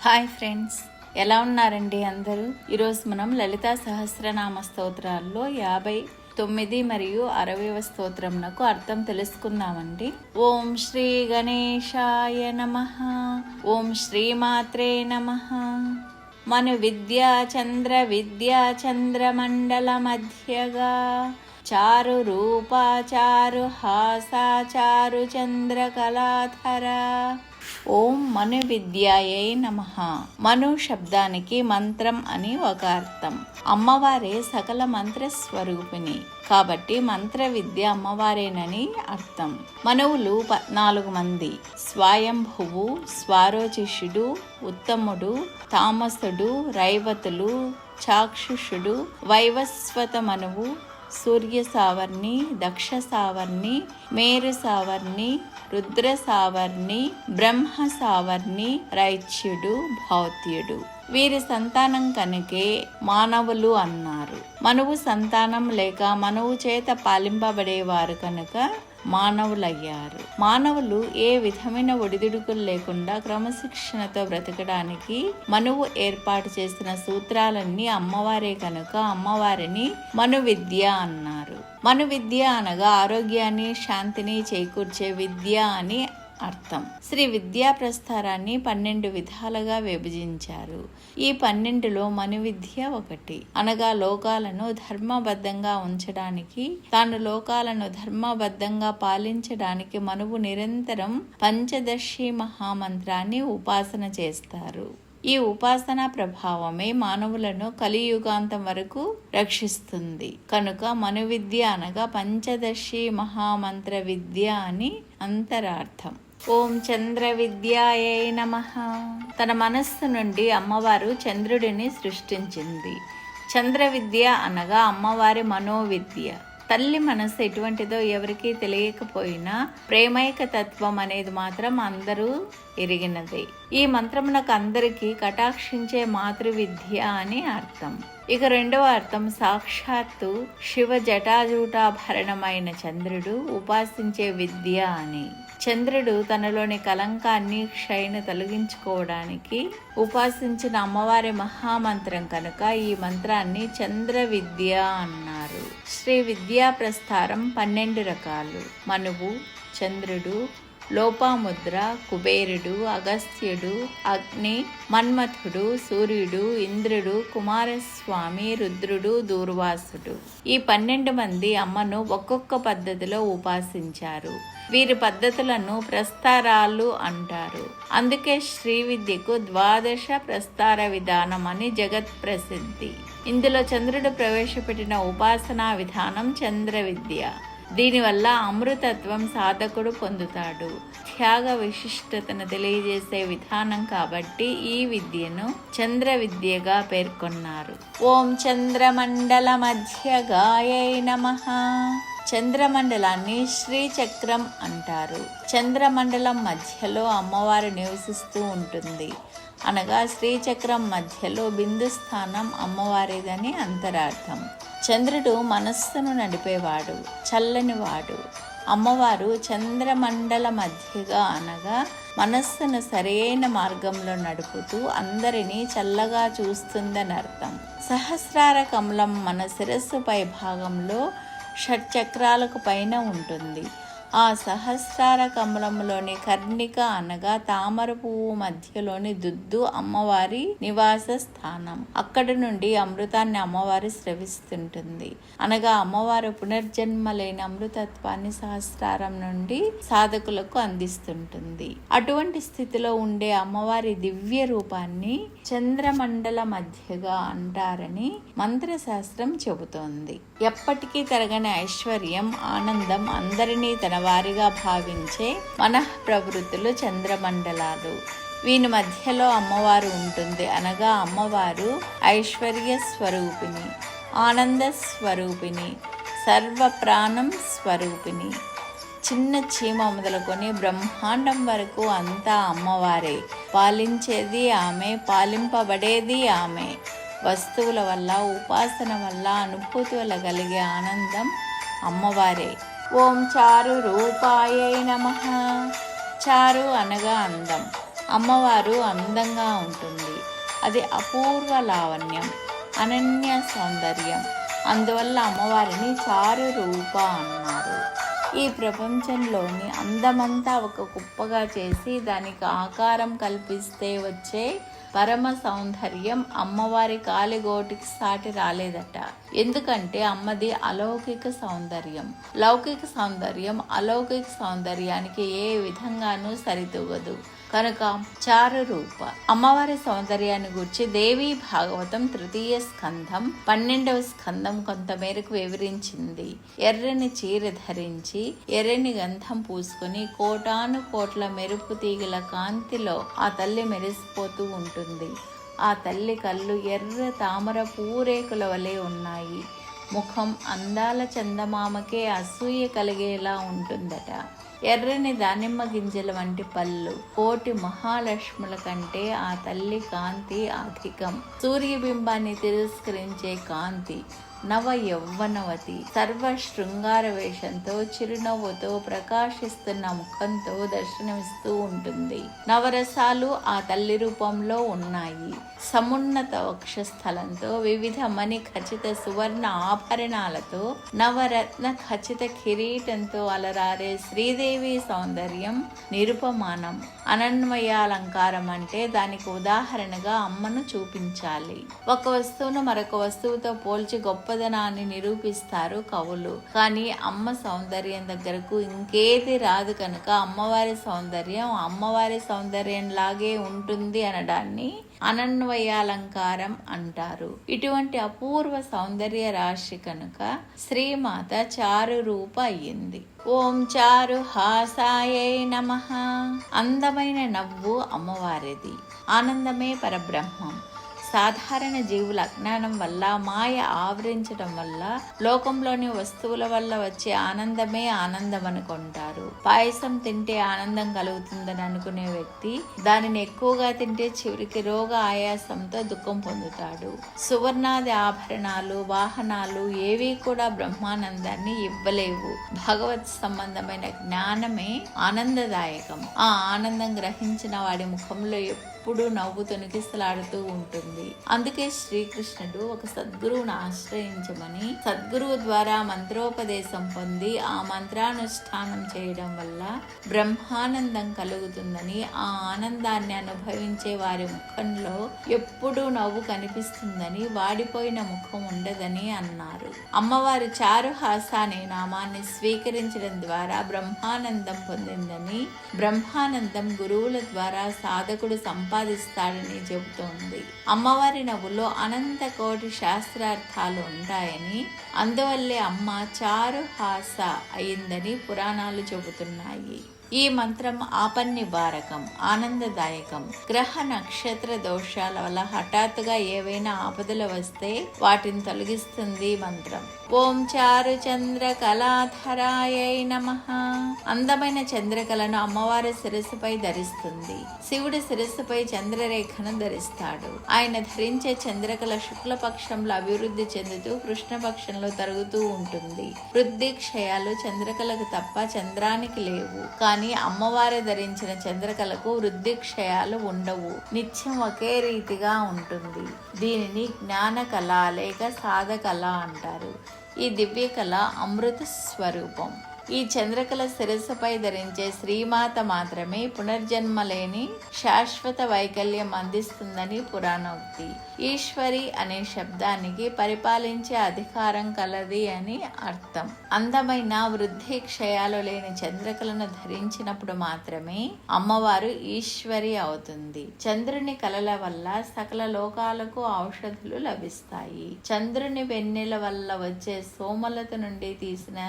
Hi friends, ఎలా ఉన్నారండి అందరూ? ఈరోజు మనం లలితా సహస్రనామ స్తోత్రాల్లో 59 మరియు 60వ స్తోత్రంనకు అర్థం తెలుసుకుందామండి. ఓం శ్రీ గణేశాయ నమః. ఓం శ్రీమాత్రే నమః. మను విద్యాచంద్ర విద్యాచంద్రమండల మధ్యగా చారు రూపాచారు హాసాచారు చంద్రకళాధర. ఓం మను విద్యాయై నమః. మను శబ్దానికి మంత్రం అని ఒక అర్థం. అమ్మవారే సకల మంత్ర స్వరూపిణి కాబట్టి మంత్ర విద్య అమ్మవారేనని అర్థం. మనువులు 14 మంది: స్వయంభువు, స్వారోచిషుడు, ఉత్తముడు, తామసుడు, రైవతులు, చాక్షుషుడు, వైవస్వత మనువు, సూర్య సావర్ణి, దక్ష సావర్ణి, మేరు సావర్ణి, రుద్ర సావర్ణి, బ్రహ్మ సావర్ణి, రైచ్యుడు, భౌత్యుడు. వీరి సంతానం కనుకే మానవులు అన్నారు. మనువు సంతానం లేక మనువు చేత పాలింపబడేవారు కనుక మానవులయ్యారు. మానవులు ఏ విధమైన ఒడిదుడుకులు లేకుండా క్రమశిక్షణతో బ్రతకడానికి మనువు ఏర్పాటు చేసిన సూత్రాలన్నీ అమ్మవారే కనుక అమ్మవారిని మను విద్య అన్నారు. మను విద్య అనగా ఆరోగ్యాన్ని, శాంతిని చేకూర్చే విద్య అని అర్థం. శ్రీ విద్యా ప్రస్థారాన్ని 12 విధాలుగా విభజించారు. ఈ 12లో మను విద్య ఒకటి. అనగా లోకాలను ధర్మబద్ధంగా ఉంచడానికి, తాను లోకాలను ధర్మబద్ధంగా పాలించడానికి మనువు నిరంతరం పంచదశి మహామంత్రాన్ని ఉపాసన చేస్తారు. ఈ ఉపాసనా ప్రభావమే మానవులను కలియుగాంతం వరకు రక్షిస్తుంది. కనుక మను విద్య అనగా పంచదశి మహామంత్ర విద్య అని అంతరార్థం. ఓం చంద్ర విద్యాయై నమః. తన మనస్సు నుండి అమ్మవారు చంద్రుడిని సృష్టించింది. చంద్ర విద్య అనగా అమ్మవారి మనోవిద్య. తల్లి మనసు ఎటువంటిదో ఎవరికీ తెలియకపోయినా ప్రేమైక తత్వం అనేది మాత్రం అందరూ ఎరిగినదే. ఈ మంత్రమునకు అందరికీ కటాక్షించే మాతృవిద్య అని అర్థం. ఇక రెండవ అర్థం సాక్షాత్తు శివ జటాజూటాభరణమైన చంద్రుడు ఉపాసించే విద్య అని. చంద్రుడు తనలోని కలంకాన్ని, క్షయను తొలగించుకోవడానికి ఉపాసించిన అమ్మవారి మహామంత్రం కనుక ఈ మంత్రాన్ని చంద్ర విద్య అన్నారు. శ్రీ విద్యా ప్రస్థారం 12 రకాలు. మనువు, చంద్రుడు, లోపాముద్ర, కుబేరుడు, అగస్త్యుడు, అగ్ని, మన్మథుడు, సూర్యుడు, ఇంద్రుడు, కుమారస్వామి, రుద్రుడు, దూర్వాసుడు. ఈ 12 మంది అమ్మను ఒక్కొక్క పద్ధతిలో ఉపాసించారు. వీరి పద్ధతులను ప్రస్తారాలు అంటారు. అందుకే శ్రీ విద్యకు 12 ప్రస్తార విధానం అని జగత్ ప్రసిద్ధి. ఇందులో చంద్రుడు ప్రవేశపెట్టిన ఉపాసనా విధానం చంద్ర విద్య. దీనివల్ల అమృతత్వం సాధకుడు పొందుతాడు. త్యాగ విశిష్టతను తెలియజేసే విధానం కాబట్టి ఈ విద్యను చంద్ర విద్యగా పేర్కొన్నారు. ఓం చంద్రమండల మధ్యగాయై నమః. చంద్రమండలాన్ని శ్రీచక్రం అంటారు. చంద్రమండలం మధ్యలో అమ్మవారు నివసిస్తూ ఉంటుంది. అనగా శ్రీచక్రం మధ్యలో బిందు స్థానం అమ్మవారిదని అంతరార్థం. చంద్రుడు మనస్సును నడిపేవాడు, చల్లనివాడు. అమ్మవారు చంద్రమండల మధ్యగా అనగా మనస్సును సరైన మార్గంలో నడుపుతూ అందరినీ చల్లగా చూస్తుందని అర్థం. సహస్రార కమలం మన శిరస్సు పై భాగంలో షట్చక్రాలకు పైన ఉంటుంది. ఆ సహస్రార కమలంలోని కర్ణిక అనగా తామర పువ్వు మధ్యలోని దుద్దు అమ్మవారి నివాస స్థానం. అక్కడి నుండి అమృతాన్ని అమ్మవారి స్రవిస్తుంటుంది. అనగా అమ్మవారు పునర్జన్మ లేని అమృతత్వాన్ని సహస్రారం నుండి సాధకులకు అందిస్తుంటుంది. అటువంటి స్థితిలో ఉండే అమ్మవారి దివ్య రూపాన్ని చంద్రమండల మధ్యగా అంటారని మంత్రశాస్త్రం చెబుతోంది. ఎప్పటికీ తరగని ఐశ్వర్యం, ఆనందం, అందరినీ తన వారిగా భావించే మనఃప్రవృత్తులు చంద్రమండలాలు. వీని మధ్యలో అమ్మవారు ఉంటుంది. అనగా అమ్మవారు ఐశ్వర్య స్వరూపిణి, ఆనంద స్వరూపిణి, సర్వప్రాణం స్వరూపిణి. చిన్న చీమ మొదలుకొని బ్రహ్మాండం వరకు అంతా అమ్మవారే. పాలించేది ఆమె, పాలింపబడేది ఆమె. వస్తువుల వల్ల, ఉపాసన వల్ల, అనుభూతి వల్ల కలిగే ఆనందం అమ్మవారే. ఓం చారు రూపాయై నమః. చారు అనగా అందం, అమ్మవారు అందంగా ఉంటుంది. అది అపూర్వ లావణ్యం, అనన్య సౌందర్యం. అందువల్ల అమ్మవారిని చారు రూప అన్నారు. ఈ ప్రపంచంలోని అందమంతా ఒక కుప్పగా చేసి దానికి ఆకారం కల్పిస్తే వచ్చే పరమ సౌందర్యం అమ్మవారి కాలిగోటికి సాటి రాలేదట. ఎందుకంటే అమ్మది అలౌకిక సౌందర్యం. లౌకిక సౌందర్యం అలౌకిక సౌందర్యానికి ఏ విధంగానూ సరితూగదు. కనుక చారు రూప. అమ్మవారి సౌందర్యాన్ని గురించి దేవి భాగవతం 3వ స్కంధం 12వ స్కంధం కొంతమేరకు వివరించింది. ఎర్రని చీర ధరించి ఎర్రని గంధం పూసుకుని కోటాను కోట్ల మెరుపు తీగల కాంతిలో ఆ తల్లి మెరిసిపోతూ ఉంటుంది. ఆ తల్లి కళ్ళు ఎర్ర తామర పూరేకుల వలె ఉన్నాయి. ముఖం అందాల చందమామకే అసూయ కలిగేలా ఉంటుందట. ఎర్రని దానిమ్మ గింజల వంటి పళ్ళు, కోటి మహాలక్ష్ముల కంటే ఆ తల్లి కాంతి అధికం. సూర్యబింబాన్ని తిరస్కరించే కాంతి. నవ యౌవనవతి, సర్వ శృంగార వేషంతో చిరునవ్వుతో ప్రకాశిస్తున్న ముఖంతో దర్శనమిస్తూ ఉంటుంది. నవరసాలు ఆ తల్లి రూపంలో ఉన్నాయి. సమున్నత వక్షస్థలంతో వివిధ మణి ఖచ్చిత సువర్ణ ఆభరణాలతో నవరత్న ఖచ్చిత కిరీటంతో అలరారే శ్రీదేవి సౌందర్యం నిరుపమానం. అనన్వయాలంకారం అంటే దానికి ఉదాహరణగా అమ్మను చూపించాలి. ఒక వస్తువును మరొక వస్తువుతో పోల్చి గొప్పదనాన్ని నిరూపిస్తారు కవులు. కానీ అమ్మ సౌందర్యం దగ్గరకు ఇంకేది రాదు కనుక అమ్మవారి సౌందర్యం లాగే ఉంటుంది అనడాన్ని అనన్వయాలంకారం అంటారు. ఇటువంటి అపూర్వ సౌందర్య రాశి కనుక శ్రీమాత చారు రూప అయ్యింది. ఓం చారు హాసాయై నమః. అందమైన నవ్వు అమ్మవారిది. ఆనందమే పరబ్రహ్మం. సాధారణ జీవుల అజ్ఞానం వల్ల, మాయ ఆవరించడం వల్ల లోకంలోని వస్తువుల వల్ల వచ్చే ఆనందమే ఆనందం అనుకుంటారు. పాయసం తింటే ఆనందం కలుగుతుందని అనుకునే వ్యక్తి దానిని ఎక్కువగా తింటే చివరికి రోగ ఆయాసంతో దుఃఖం పొందుతాడు. సువర్ణాది ఆభరణాలు, వాహనాలు ఏవి కూడా బ్రహ్మానందాన్ని ఇవ్వలేవు. భగవత్ సంబంధమైన జ్ఞానమే ఆనందదాయకం. ఆ ఆనందం గ్రహించిన వాడి ముఖంలో ఎప్పుడు నవ్వు తొనికిసలాడుతూ ఉంటుంది. అందుకే శ్రీకృష్ణుడు ఒక సద్గురువును ఆశ్రయించమని, సద్గురువు ద్వారా మంత్రోపదేశం పొంది ఆ మంత్రానుష్ఠానం చేయడం వల్ల బ్రహ్మానందం కలుగుతుందని, ఆ ఆనందాన్ని అనుభవించే వారి ముఖంలో ఎప్పుడూ నవ్వు కనిపిస్తుందని, వాడిపోయిన ముఖం ఉండదని అన్నారు. అమ్మవారు చారుహాస అనే నామాన్ని స్వీకరించడం ద్వారా బ్రహ్మానందం పొందిందని, బ్రహ్మానందం గురువుల ద్వారా సాధకుడు సంపాదిస్తాడని చెబుతోంది. అమ్మవారి నవ్వులో అనంత కోటి శాస్త్రార్థాలు ఉంటాయని, అందువల్లే అమ్మ చారుహాస అయిందని పురాణాలు చెబుతున్నాయి. ఈ మంత్రం ఆపన్నివారకం, ఆనందదాయకం. గ్రహ నక్షత్ర దోషాల వల్ల హఠాత్తుగా ఏవైనా ఆపదలు వస్తే వాటిని తొలగిస్తుంది మంత్రం. ఓం చారు చంద్ర కళాధరాయై నమః. అందమైన చంద్రకళను అమ్మవారి శిరస్సుపై ధరిస్తుంది. శివుడి శిరస్సుపై చంద్రరేఖను ధరిస్తాడు. ఆయన ధరించే చంద్రకళ శుక్లపక్షంలో అభివృద్ధి చెందుతూ కృష్ణపక్షంలో తరుగుతూ ఉంటుంది. వృద్ధి క్షయాలు చంద్రకళకు తప్ప చంద్రానికి లేవు. కానీ అమ్మవారి ధరించిన చంద్రకళకు వృద్ధి క్షయాలు ఉండవు. నిత్యం ఒకే రీతిగా ఉంటుంది. దీనిని జ్ఞాన కళ లేక సాధకళ అంటారు. ఈ దివ్య కళ అమృత స్వరూపం. ఈ చంద్రకళ శిరస్సుపై ధరించే శ్రీమాత మాత్రమే పునర్జన్మ లేని శాశ్వత వైకల్యం అందిస్తుందని పురాణోక్తి. ఈశ్వరి అనే శబ్దానికి పరిపాలించే అధికారం కలది అని అర్థం. అందమైన వృద్ధి క్షయాలు లేని చంద్రకళను ధరించినప్పుడు మాత్రమే అమ్మవారు ఈశ్వరి అవుతుంది. చంద్రుని కళల వల్ల సకల లోకాలకు ఔషధులు లభిస్తాయి. చంద్రుని వెన్నెల వల్ల వచ్చే సోమలత నుండి తీసిన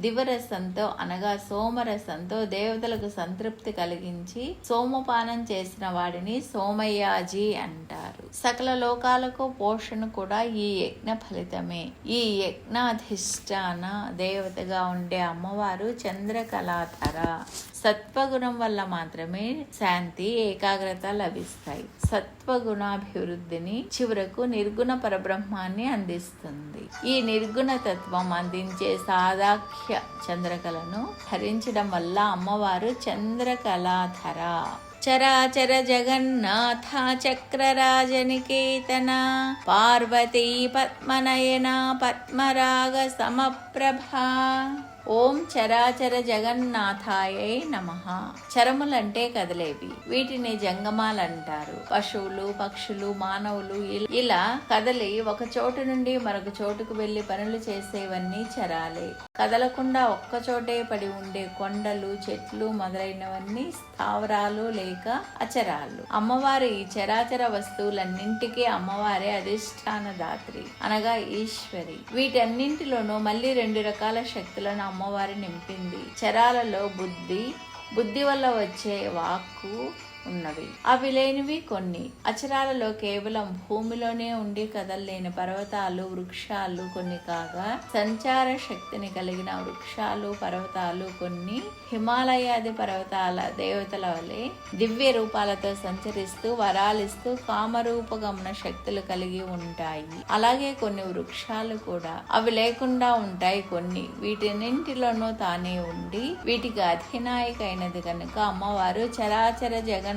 దివరసంతో అనగా సోమరసంతో దేవతలకు సంతృప్తి కలిగించి సోమపానం చేసిన వాడిని సోమయాజి అంటారు. సకల లోకాలకు పోషణ కూడా ఈ యజ్ఞ ఫలితమే. ఈ యజ్ఞాధిష్టాన దేవతగా ఉండే అమ్మవారు చంద్రకళాధర. సత్వగుణం వల్ల మాత్రమే శాంతి, ఏకాగ్రత లభిస్తాయి. సత్వగుణాభివృద్ధిని చివరకు నిర్గుణ పరబ్రహ్మాన్ని అందిస్తుంది. ఈ నిర్గుణ తత్వం అందించే సాదాఖ్య చంద్రకళను ధరించడం వల్ల అమ్మవారు చంద్రకళాధర. చరాచర జగన్నాథ చక్రరాజనికేతన పార్వతీ పద్మనయన పద్మరాగ సమప్రభా. ఓం చరాచర జగన్నాథాయే నమః. చరములంటే కదలేవి, వీటిని జంగమాలంటారు. పశువులు, పక్షులు, మానవులు ఇలా కదలి ఒక చోటు నుండి మరొక చోటుకు వెళ్లి పనులు చేసేవన్నీ చరాలే. కదలకుండా ఒక్కచోటే పడి ఉండే కొండలు, చెట్లు మొదలైనవన్నీ స్థావరాలు లేక అచరాలు. అమ్మవారి ఈ చరాచర వస్తువులన్నింటికీ అమ్మవారే అధిష్టాన దాత్రి అనగా ఈశ్వరి. వీటన్నింటిలోనూ మళ్ళీ 2 రకాల శక్తులను అమ్మవారి నింపింది. చరాలలో బుద్ధి వల్ల వచ్చే వాక్కు ఉన్నవి, అవి లేనివి కొన్ని. అచరాలలో కేవలం భూమిలోనే ఉండి కదలలేని పర్వతాలు, వృక్షాలు కొన్ని కాగా, సంచార శక్తిని కలిగిన వృక్షాలు, పర్వతాలు కొన్ని హిమాలయాది పర్వతాల దేవతల వలె దివ్య రూపాలతో సంచరిస్తూ వరాలిస్తూ కామరూపగమన శక్తులు కలిగి ఉంటాయి. అలాగే కొన్ని వృక్షాలు కూడా అవి లేకుండా ఉంటాయి కొన్ని. వీటిన్నింటిలోనూ తానే ఉండి వీటికి అధినాయకైనది కనుక అమ్మవారు చరాచర జగన్నాథ.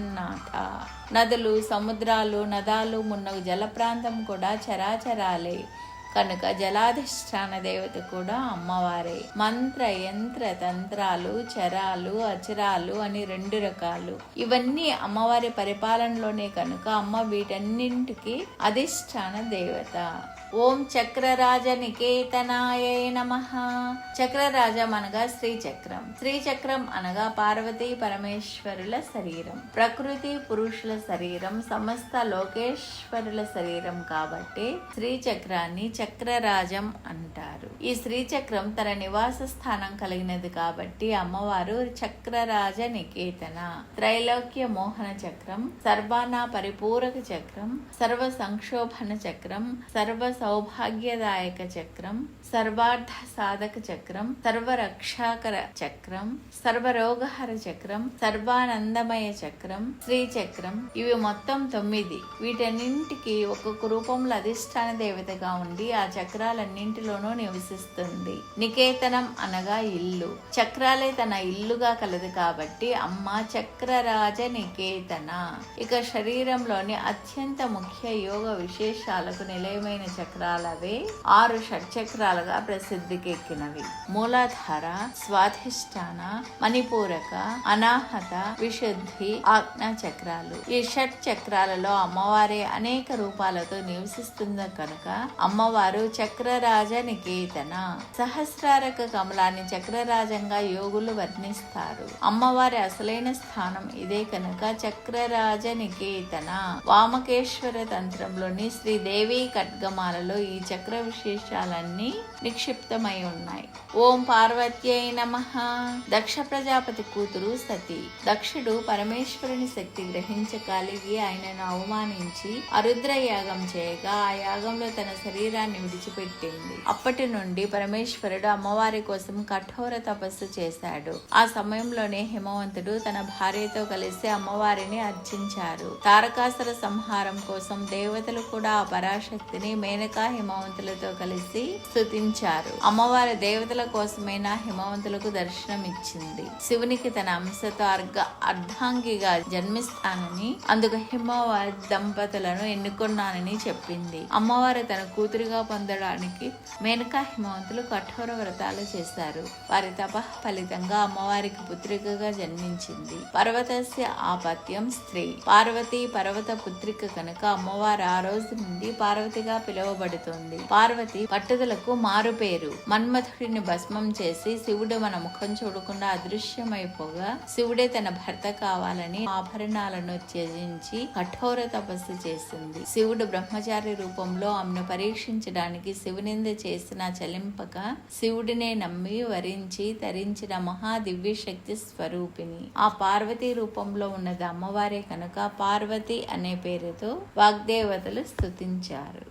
నదులు, సముద్రాలు, నదాలు మున్నగు జల ప్రాంతం కూడా చరాచరాలే కనుక జలాధిష్టాన దేవత కూడా అమ్మవారే. మంత్ర, యంత్ర, తంత్రాలు, చరాలు, అచరాలు అని 2 రకాలు. ఇవన్నీ అమ్మవారి పరిపాలనలోనే కనుక అమ్మ వీటన్నింటికి అధిష్టాన దేవత. ఓం చక్రరాజ నికేతనాయ నమః. చక్రరాజం అనగా శ్రీచక్రం. శ్రీచక్రం అనగా పార్వతీ పరమేశ్వరుల శరీరం, ప్రకృతి పురుషుల శరీరం, సమస్త లోకేశ్వరుల శరీరం కాబట్టి శ్రీచక్రాన్ని చక్రరాజం అంటారు. ఈ శ్రీచక్రం తన నివాస స్థానం కలిగినది కాబట్టి అమ్మవారు చక్రరాజ నికేతన. త్రైలోక్య మోహన చక్రం, సర్వానా పరిపూరక చక్రం, సర్వ సంక్షోభన చక్రం, సర్వ సౌభాగ్యదాయక చక్రం, సర్వార్థ సాధక చక్రం, సర్వరక్షాకర చక్రం, సర్వరోగహర చక్రం, సర్వానందమయ చక్రం, శ్రీచక్రం. ఇవి మొత్తం 9. వీటన్నింటికి ఒక్కొక్క రూపంలో అధిష్టాన దేవతగా ఉండి ఆ చక్రాలన్నింటిలోనూ నివసిస్తుంది. నికేతనం అనగా ఇల్లు. చక్రాలే తన ఇల్లుగా కలదు కాబట్టి అమ్మ చక్రరాజ నికేతన. ఇక శరీరంలోని అత్యంత ముఖ్య యోగ విశేషాలకు నిలయమైన చక్రాలవే 6 షట్చక్రాలుగా ప్రసిద్ధికెక్కినవి. మూలాధార, స్వాధిష్టాన, మణిపూరక, అనాహత, విశుద్ధి, ఆజ్ఞా చక్రాలు. ఈ షట్ చక్రాలలో అమ్మవారే అనేక రూపాలతో నివసిస్తుంది కనుక అమ్మవారు చక్రరాజ నికేతన. సహస్రారక కమలాన్ని చక్రరాజంగా యోగులు వర్ణిస్తారు. అమ్మవారి అసలైన స్థానం ఇదే కనుక చక్రరాజ నికేతన. వామకేశ్వర తంత్రంలోని శ్రీదేవి ఖడ్గమాలలో ఈ చక్ర విశేషాలన్నీ నిక్షిప్తమై ఉన్నాయి. ఓం పార్వత్యై నమః. దక్ష ప్రజాపతి కూతురు సతి. దక్షుడు పరమేశ్వరుని శక్తి గ్రహించగలిగి ఆయనను అవమానించి అరుద్ర యాగం చేయగా ఆ యాగంలో తన శరీరాన్ని విడిచిపెట్టింది. అప్పటి నుండి పరమేశ్వరుడు అమ్మవారి కోసం కఠోర తపస్సు చేశాడు. ఆ సమయంలోనే హిమవంతుడు తన భార్యతో కలిసి అమ్మవారిని అర్చించారు. తారకాసుర సంహారం కోసం దేవతలు కూడా ఆ పరాశక్తిని మేనకా హిమవంతులతో కలిసి స్తుతించారు. అమ్మవారి దేవతల కోసమైనా హిమవంతులకు దర్శనం ఇచ్చింది. శివునికి తన అంశతో అర్ధాంగిగా జన్మిస్తానని, అందుకు హిమవారి దంపతులను ఎన్నుకున్నానని చెప్పింది. అమ్మవారు తన కూతురుగా పొందడానికి మేనకా హిమవంతులు కఠోర వ్రతాలు చేశారు. వారి తప ఫలితంగా అమ్మవారికి పుత్రికగా జన్మించింది. పర్వతస్య ఆపత్యం స్త్రీ. పార్వతి పర్వత పుత్రిక కనుక అమ్మవారు ఆ రోజు నుండి పార్వతిగా పిలువబడుతుంది. పార్వతి పట్టుదలకు మారు పేరు. మన్మథుడిని భస్మం చేసి శివుడు మన ముఖం చూడకుండా అదృశ్యమైపోగా శివుడే తన భర్త కావాలని ఆభరణాలను త్యజించి కఠోర తపస్సు చేసింది. శివుడు బ్రహ్మచారి రూపంలో ఆమెను పరీక్షించడానికి శివునింద చేసిన చలింపక శివుడినే నమ్మి వరించి తరించిన మహా దివ్య శక్తి స్వరూపిణి. ఆ పార్వతీ రూపంలో ఉన్నది అమ్మవారే కనుక పార్వతి అనే పేరుతో వాగ్దేవతలు స్తుతించారు.